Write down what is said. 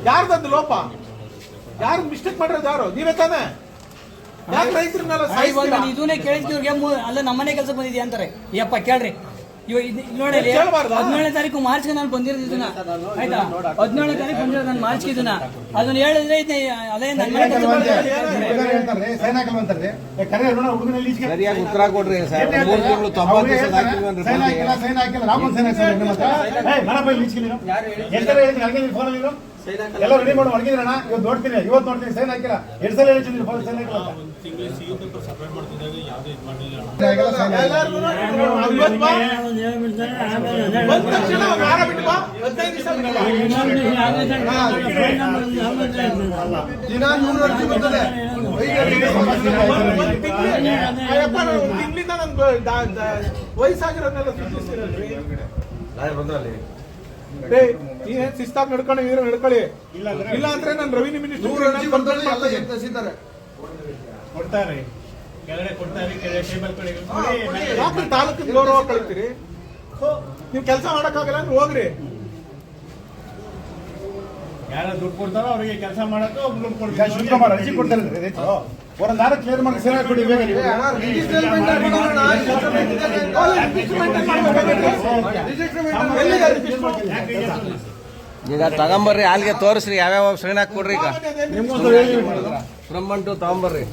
ಯಾರ್ದದ್ದು ಲೋಪ? ಯಾರು ಮಿಸ್ಟೇಕ್ ಮಾಡಿರೋದು? ಯಾರು? ನೀವೇ ತಾನೇ? ಯಾಕೆ ರೈತರನ್ನೆಲ್ಲ ಇದನ್ನೇ ಕೇಳಿದ್ವಿ. ಅಲ್ಲ ನಮ್ಮನೆ ಕೆಲಸ ಬಂದಿದ್ಯಾ ಅಂತಾರೆ. ಯಪ್ಪ ಕೇಳ್ರಿ, ನೋಡಿ 17ನೇ ತಾರೀಕು ಮಾರ್ಚ್ಗೆ ನಾನು ಬಂದಿರೋದಿದ್ದನ್ನ, ಆಯ್ತಾ? 17ನೇ ತಾರೀಕು ಬಂದಿರೋದು ನಾನು ಮಾರ್ಚ್ಗೆ ಇದನ್ನ. ಅದನ್ನ ಹೇಳಿದ್ರೆ ಅದೇ ನನ್ನ ಸರಿಯಾಗಿ ಉತ್ತರ ಕೊಡ್ರಿ ಸರ್. 3 ತಿಂಗಳು 90 ದಿವಸ ಎಲ್ಲ ರೆಡಿ ಮಾಡಿ ಮಡಗಿದ್ರಣ್ಣ. ಇವತ್ತು ನೋಡ್ತೀನಿ ಸೈನ್ ಹಾಕಿಲ್ಲ. 2 ಸಲ ಹೇಳ್ತಿದ್ದೀನಿ ಸೈನ್ ಹಾಕಿಲ್ಲ. ತಿಂಗಳಿಂದ ನನ್ ವಯಸ್ಸಾಗಿರೋದನ್ನೆಲ್ಲ ಶಿಸ್ತಾಗಿ ನಡ್ಕೊಂಡು ನಡ್ಕೊಳ್ಳಿ. ಇಲ್ಲ ಅಂದ್ರೆ ನಾನು ರೆವಿನ್ಯೂ ಮಿನಿಸ್ಟರ್ ಕೊಡ್ತಾರೆ, ಕೆಳಗಡೆ ಕೊಡ್ತಾರೆ, ಯಾಕೆ ತಾಲೂಕಿನ ಗೌರವ ಕಳಿತೀರಿ? ನೀವು ಕೆಲಸ ಮಾಡಕ್ಕಾಗಲ್ಲ ಅಂದ್ರೆ ಹೋಗ್ರಿ. ಯಾರು ದುಡ್ಡು ಕೊಡ್ತಾರೋ ಅವರಿಗೆ ಕೆಲಸ ಮಾಡಕ್ಕೆ ದುಡ್ಡು ಕೊಡ್ತಾರೆ. ಶುಲ್ಕ ಮಾಡಿ ಅರ್ಜಿ ಕೊಡ್ತಾರೆ. ಒಂದು 4 ಕ್ಲಿಯರ್ ಮಾಡಿ ಸೇನೆ ಕೊಡಿ ಬೇಗ. ಈಗ ತಗೊಂಬರ್ರಿ, ಅಲ್ಲಿಗೆ ತೋರಿಸ್ರಿ ಯಾವ್ಯಾವ ಸೈನ್ ಹಾಕಿ ಕೊಡ್ರಿ. ಈಗ ಬ್ರಹ್ಮಂಟು ತಗೊಂಬರ್ರಿ.